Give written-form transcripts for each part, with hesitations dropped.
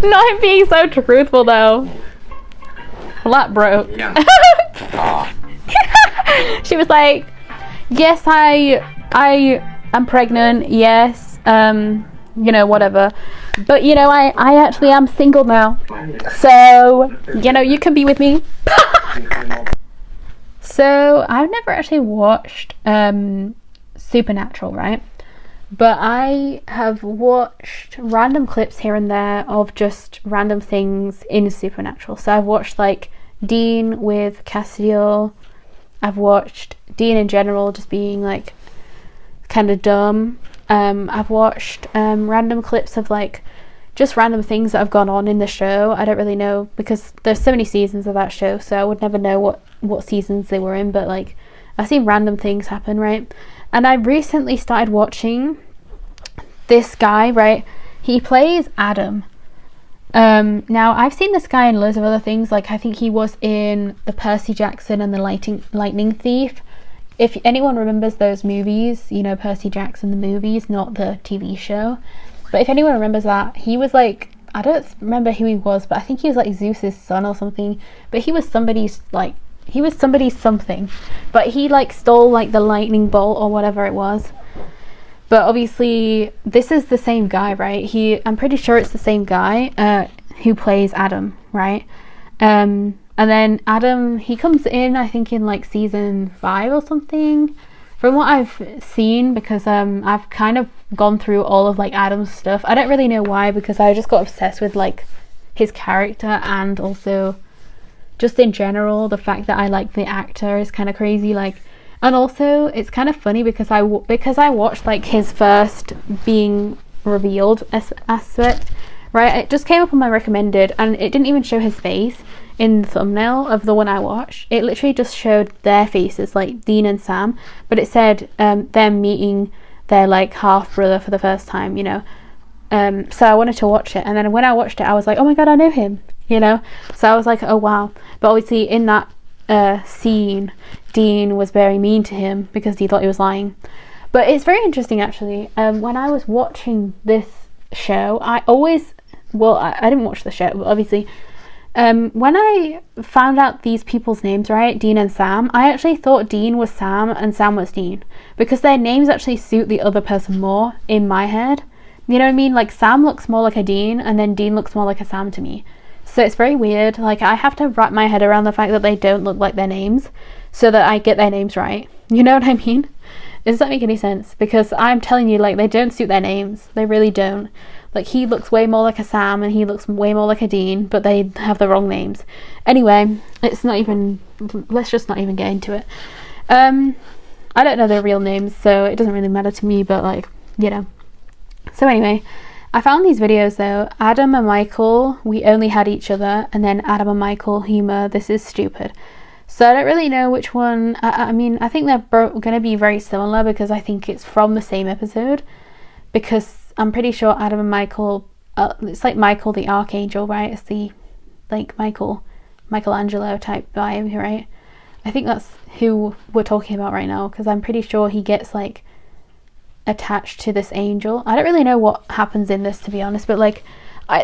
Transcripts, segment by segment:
Not him being so truthful though. Flat broke. Yeah. She was like, yes, I am pregnant, yes, you know, whatever. But, you know, I actually am single now. So, you know, you can be with me. So, I've never actually watched Supernatural, right? But I have watched random clips here and there of just random things in Supernatural. So I've watched like Dean with Castiel. I've watched Dean in general just being like kind of dumb. I've watched random clips of like just random things that have gone on in the show. I don't really know because there's so many seasons of that show, so I would never know what seasons they were in, but like I've seen random things happen, right? And I recently started watching this guy, right? He plays Adam. Now I've seen this guy in loads of other things, like I think he was in the Percy Jackson and the Lightning Thief. If anyone remembers those movies, you know, Percy Jackson the movies, not the TV show, but if anyone remembers that, he was like, I don't remember who he was, but I think he was like Zeus's son or something, but he was somebody's something, but he like stole like the lightning bolt or whatever it was. But obviously this is the same guy, right? I'm pretty sure it's the same guy who plays Adam, right? And then Adam, he comes in I think in like season 5 or something from what I've seen, because I've kind of gone through all of like Adam's stuff. I don't really know why, because I just got obsessed with like his character, and also just in general the fact that I like the actor is kind of crazy. Like, and also it's kind of funny because I watched like his first being revealed aspect, right? It just came up on my recommended and it didn't even show his face in the thumbnail of the one I watched. It literally just showed their faces, like Dean and Sam, but it said them meeting their like half brother for the first time, you know. So I wanted to watch it, and then when I watched it I was like, oh my god, I know him, you know. So I was like, oh wow. But obviously in that scene Dean was very mean to him because he thought he was lying. But it's very interesting actually. When I was watching this show, I didn't watch the show, but obviously when I found out these people's names, right, Dean and Sam, I actually thought Dean was Sam and Sam was Dean, because their names actually suit the other person more in my head. You know what I mean? Like Sam looks more like a Dean and then Dean looks more like a Sam to me. So it's very weird. Like I have to wrap my head around the fact that they don't look like their names so that I get their names right. You know what I mean? Does that make any sense? Because I'm telling you, like, they don't suit their names. They really don't. Like, he looks way more like a Sam and he looks way more like a Dean, but they have the wrong names. Anyway, let's just not even get into it. I don't know their real names, so it doesn't really matter to me, but like, you know. So anyway, I found these videos though. Adam and Michael, we only had each other, and then Adam and Michael, humor, this is stupid. So I don't really know which one. I mean, I think they're going to be very similar because I think it's from the same episode, because I'm pretty sure Adam and Michael, it's like Michael the Archangel, right? It's the like Michelangelo type vibe, right? I think that's who we're talking about right now, because I'm pretty sure he gets like attached to this angel. I don't really know what happens in this, to be honest, but like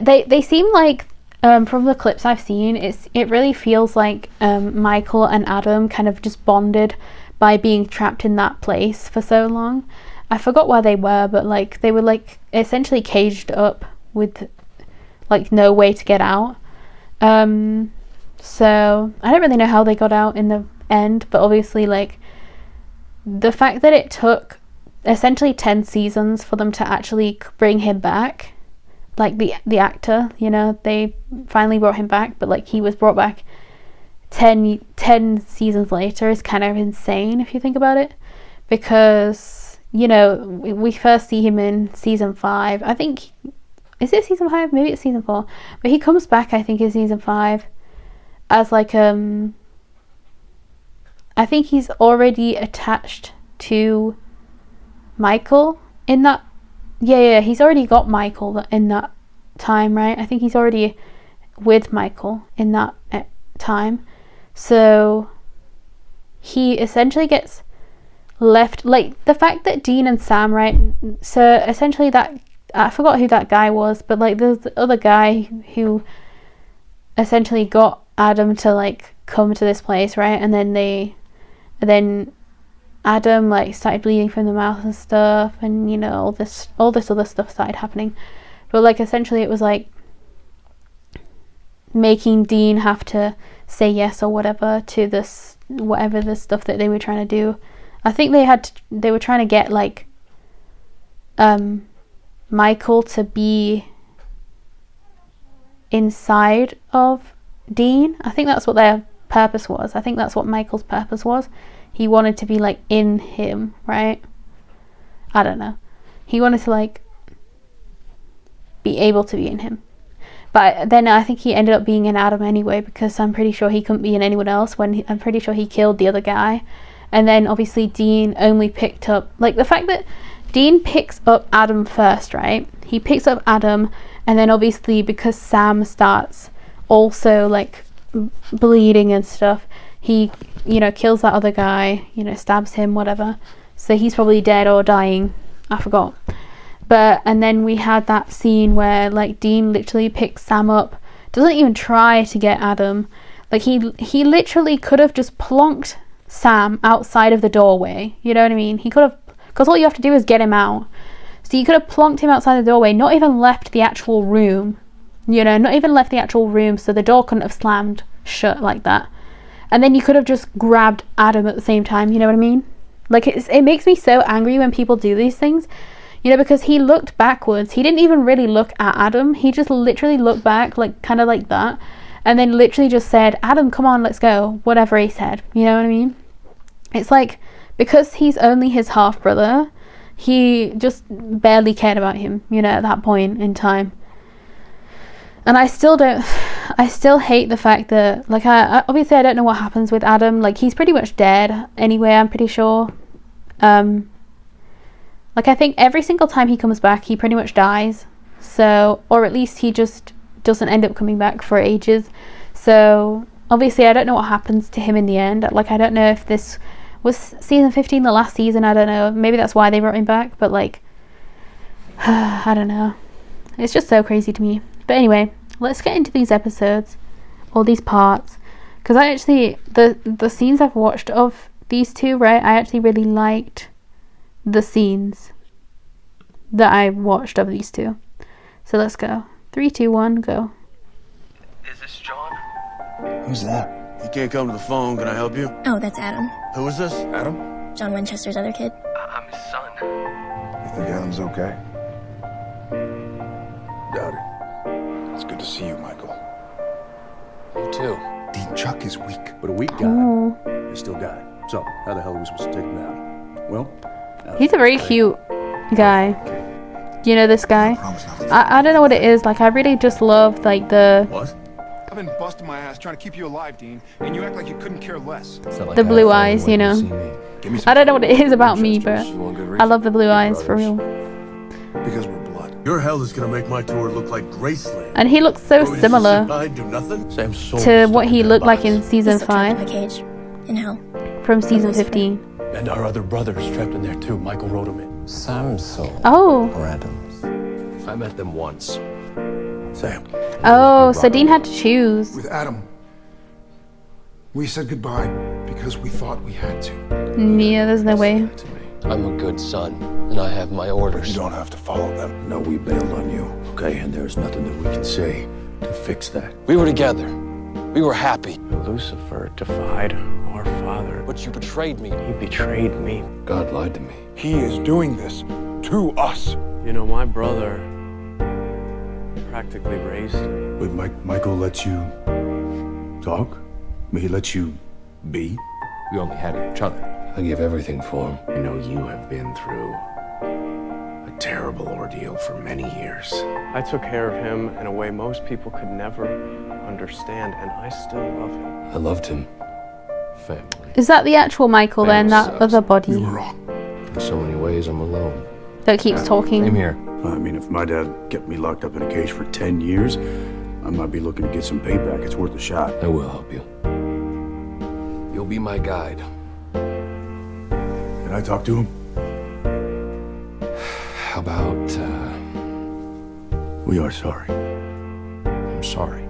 they seem like from the clips I've seen, it really feels like Michael and Adam kind of just bonded by being trapped in that place for so long. I forgot where they were, but like they were like essentially caged up with like no way to get out. So I don't really know how they got out in the end, but obviously like the fact that it took essentially 10 seasons for them to actually bring him back, like the actor, you know, they finally brought him back, but like he was brought back 10 seasons later is kind of insane if you think about it, because, you know, we first see him in season 5, I think. Is it season 5? Maybe it's season 4, but he comes back, I think, in season 5 as like I think he's already attached to Michael in that. Yeah, he's already got Michael in that time, right? I think he's already with Michael in that time. So he essentially gets left, like the fact that Dean and Sam, right? So essentially that I forgot who that guy was, but like there's the other guy who essentially got Adam to like come to this place, right? And then Adam like started bleeding from the mouth and stuff, and you know, all this other stuff started happening. But like essentially it was like making Dean have to say yes or whatever to this, whatever the stuff that they were trying to do. I think they were trying to get like Michael to be inside of Dean. I think that's what their purpose was. I think that's what Michael's purpose was. He wanted to be like in him, right? I don't know. He wanted to like be able to be in him. But then I think he ended up being in Adam anyway, because I'm pretty sure he couldn't be in anyone else I'm pretty sure he killed the other guy. And then obviously Dean only picked up, like the fact that Dean picks up Adam first, right? He picks up Adam, and then obviously because Sam starts also like bleeding and stuff, he, you know, kills that other guy, you know, stabs him, whatever. So he's probably dead or dying. I forgot. But, and then we had that scene where like Dean literally picks Sam up, doesn't even try to get Adam. Like he literally could have just plonked Sam outside of the doorway. You know what I mean? He could have, because all you have to do is get him out. So you could have plonked him outside the doorway, not even left the actual room. You know, not even left the actual room, so the door couldn't have slammed shut like that. And then you could have just grabbed Adam at the same time, you know what I mean? Like, it makes me so angry when people do these things, you know, because he looked backwards. He didn't even really look at Adam. He just literally looked back, like, kind of like that. And then literally just said, Adam, come on, let's go. Whatever he said, you know what I mean? It's like, because he's only his half-brother, he just barely cared about him, you know, at that point in time. And I still hate the fact that, like, I obviously I don't know what happens with Adam. Like, he's pretty much dead anyway, I'm pretty sure. Like, I think every single time he comes back, he pretty much dies. So, or at least he just doesn't end up coming back for ages. So, obviously I don't know what happens to him in the end. Like, I don't know if this was season 15 the last season, I don't know. Maybe that's why they brought him back, but like, I don't know. It's just so crazy to me. But anyway, let's get into these episodes, or these parts, because I actually, the scenes I've watched of these two, right, I actually really liked the scenes that I watched of these two. So let's go. 3, 2, 1, go. Is this John? Who's that? He can't come to the phone. Can I help you? Oh, that's Adam. Who is this? Adam? John Winchester's other kid. I'm his son. You think Adam's okay? Doubt it. It's good to see you, Michael. You too. Dean Chuck is weak, but a weak guy is still guy. So, how the hell are we supposed to take him down? Well, He's a very cute guy. You know this guy? I don't know what it is. Like, I really just love, like, the... What? I've been busting my ass trying to keep you alive, Dean, and you act like you couldn't care less. the blue eyes, you know. I don't know what it is about me, but I love the blue eyes, for real. Because we're blood. Your hell is gonna make my tour look like Graceland. And he looks so similar Do nothing? Same soul to what he stuck looked in like their in season He's still trapped in 5 a cage. In hell. from season 15. bodies. And our other brother is trapped in there too. Michael wrote him in. Sam's soul. Oh, Or Adam's. I met them once. Sam. oh, so Dean had to choose. With Adam, we said goodbye because we thought we had to. Yeah, there's no way. To me. I'm a good son, and I have my You orders. don't have to follow them. No, we bailed on you, okay? And there's nothing that we can say to fix that. We were together. We were happy. Lucifer defied our father. But you betrayed me. He betrayed me. God lied to me. He is doing this to us. You know, my brother practically raised him. Wait, Michael lets you talk? He lets you be? We only had each other. I gave everything for him. I know you have been through a terrible ordeal for many years. I took care of him in a way most people could never understand, and I still love him. I loved him. Family. Is that the actual Michael then? That Sucks. other body You were wrong. In so many ways, I'm alone. that keeps Same talking? here. I mean, if my dad kept me locked up in a cage for 10 years, I might be looking to get some payback. It's worth a shot. I will help you. You'll be my guide. Can I talk to him? How about, We are sorry. I'm sorry.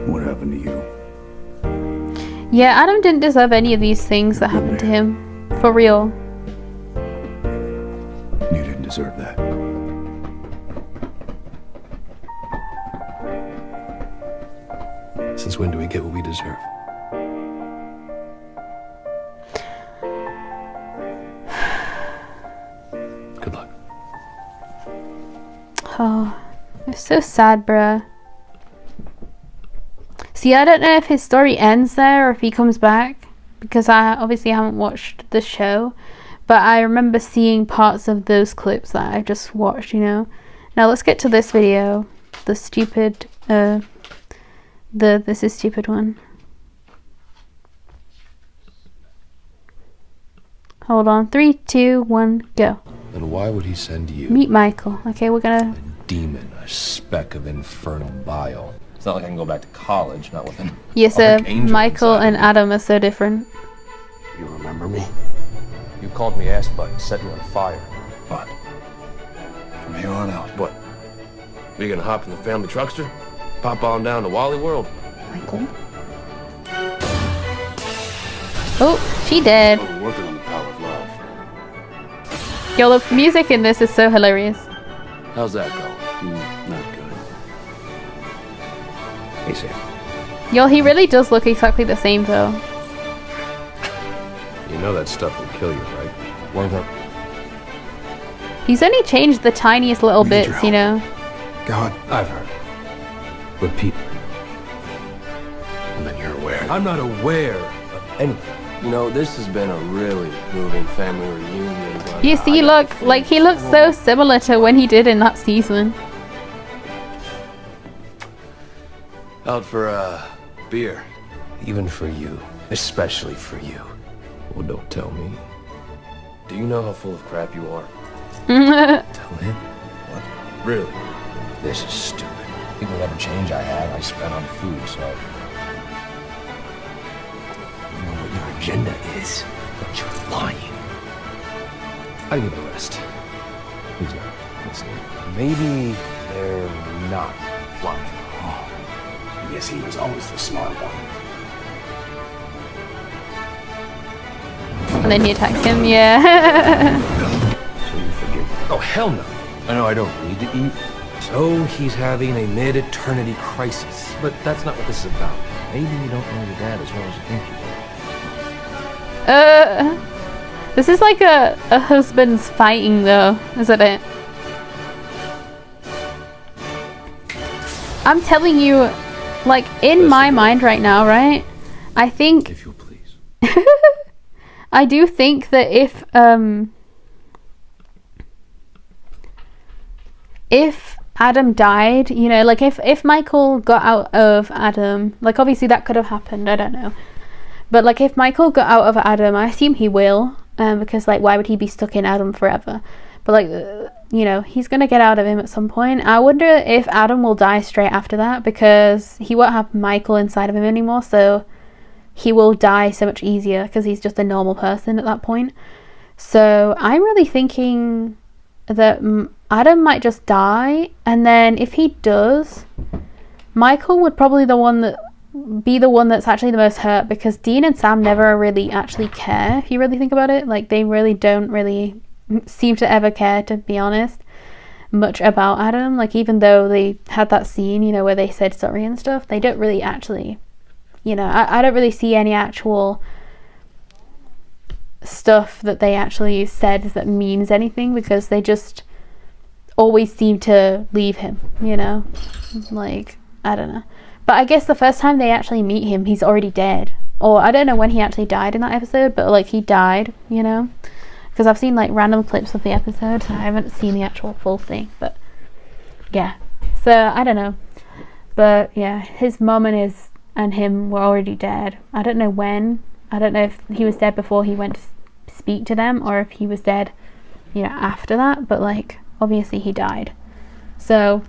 What happened to you? Yeah, Adam didn't deserve any of these things that happened to him. For real. You didn't deserve that. Since when do we get what we deserve? Good luck. Oh, it's so sad, bruh. See, I don't know if his story ends there or if he comes back, because I obviously haven't watched the show, but I remember seeing parts of those clips that I just watched, you know. Now let's get to this video, the stupid, this is stupid one. Hold on, 3, 2, 1, go. Then why would he send you? Meet Michael. Okay, we're gonna... A demon, a speck of infernal bile. It's not like I can go back to college, not with an Yes, archangel Michael inside and me. Adam are so different. You remember me? You called me ass butt and set me on fire. But from here on out, What? We gonna hop in the family truckster? Pop on down to Wally World? Michael? Oh, she dead. we're working on the power of love. Yo, the music in this is so hilarious. How's that going? Not good. Hey, Sam. Yo, he really does look exactly the same though. You know that stuff will kill you, right? One of them. He's only changed the tiniest little We need your bits, you know. God, I've heard. Repeat. And then you're aware. I'm not aware of anything. You know, this has been a really moving family reunion. But You see, look, like he looks so similar to when he did in that season. Out for a beer. Even for you. Especially for you. Well, don't tell me. Do you know how full of crap you are? Tell him? What? Really? This is stupid. Think whatever change I had, I spent on food, so... You know what your agenda is, but you're lying. I need the rest. He's not listening. Maybe they're not flying. Oh, yes, he was always the smart one. And then he attacks him, yeah. So you forgive me? Oh, hell no. I know I don't need to eat. So he's having a mid-eternity crisis. But that's not what this is about. Maybe you don't know your dad as well as you think you do. This is like a husband's fighting though, isn't it? I'm telling you, like in my mind right now, right? I think If you'll please. I do think that if Adam died, you know, like if Michael got out of Adam, like obviously that could have happened, I don't know. But like if Michael got out of Adam, I assume he will, because like why would he be stuck in Adam forever? But like, you know, he's gonna get out of him at some point. I wonder if Adam will die straight after that, because he won't have Michael inside of him anymore, so he will die so much easier because he's just a normal person at that point. So I'm really thinking that Adam might just die, and then if he does, Michael would probably be the one that's actually the most hurt, because Dean and Sam never really actually care, if you really think about it. Like they really don't really seem to ever care, to be honest, much about Adam. Like even though they had that scene, you know, where they said sorry and stuff, they don't really actually, you know, I don't really see any actual stuff that they actually said that means anything, because they just always seem to leave him, you know, like I don't know. But I guess the first time they actually meet him, he's already dead, or I don't know when he actually died in that episode, but like he died, you know, because I've seen like random clips of the episode, so I haven't seen the actual full thing. But yeah, so I don't know, but yeah, his mum and him were already dead. I don't know when. I don't know if he was dead before he went to speak to them, or if he was dead, you know, after that, but like obviously he died. So,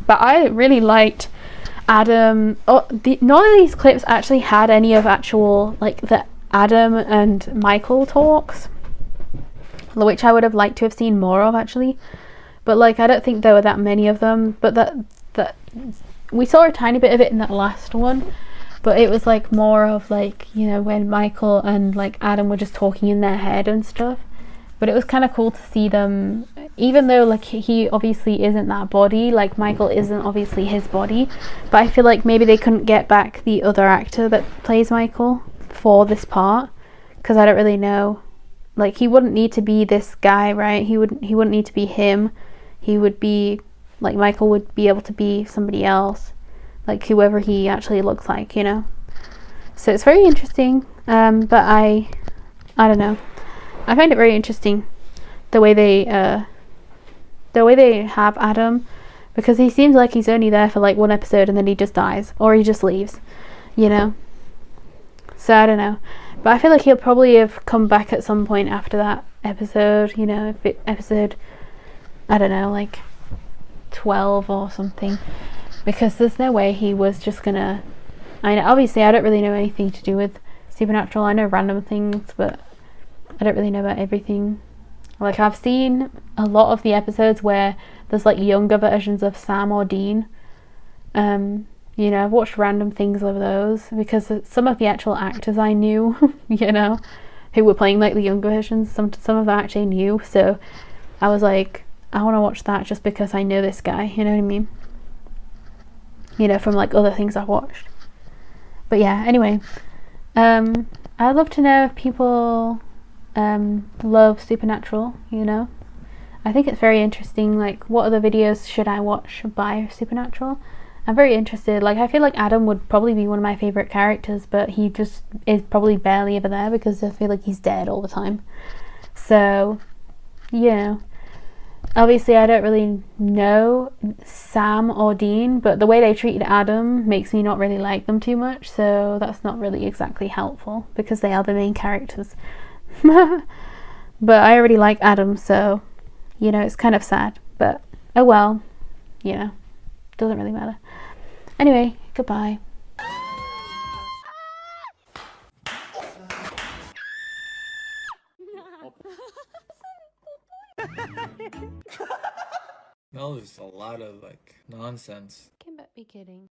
but I really liked Adam. None of these clips actually had any of actual like the Adam and Michael talks, which I would have liked to have seen more of actually. but like I don't think there were that many of them. But that we saw a tiny bit of it in that last one, but it was like more of like, you know, when Michael and like Adam were just talking in their head and stuff. But it was kind of cool to see them, even though like he obviously isn't that body, like Michael isn't obviously his body, but I feel like maybe they couldn't get back the other actor that plays Michael for this part, because I don't really know, like he wouldn't need to be this guy, right? He wouldn't need to be him. He would be like, Michael would be able to be somebody else, like whoever he actually looks like, you know. So it's very interesting, but I don't know, I find it very interesting the way they have Adam, because he seems like he's only there for like one episode and then he just dies or he just leaves, you know. So I don't know, but I feel like he'll probably have come back at some point after that episode, you know, if it episode, I don't know, like 12 or something, because there's no way he was just gonna, I know, obviously I don't really know anything to do with Supernatural. I know random things, but I don't really know about everything. Like I've seen a lot of the episodes where there's like younger versions of Sam or Dean. You know, I've watched random things of those because some of the actual actors I knew, you know, who were playing like the younger versions, some of them I actually knew. So I was like, I want to watch that just because I know this guy, you know what I mean? You know, from like other things I've watched. But yeah, anyway, I'd love to know if people love Supernatural, you know. I think it's very interesting, like what other videos should I watch by Supernatural? I'm very interested. Like I feel like Adam would probably be one of my favourite characters, but he just is probably barely ever there because I feel like he's dead all the time. So, you know, obviously I don't really know Sam or Dean, but the way they treated Adam makes me not really like them too much, so that's not really exactly helpful because they are the main characters. But I already like Adam, so you know, it's kind of sad, but oh well, you know, doesn't really matter. Anyway, goodbye. That was a lot of like nonsense. Can't be kidding.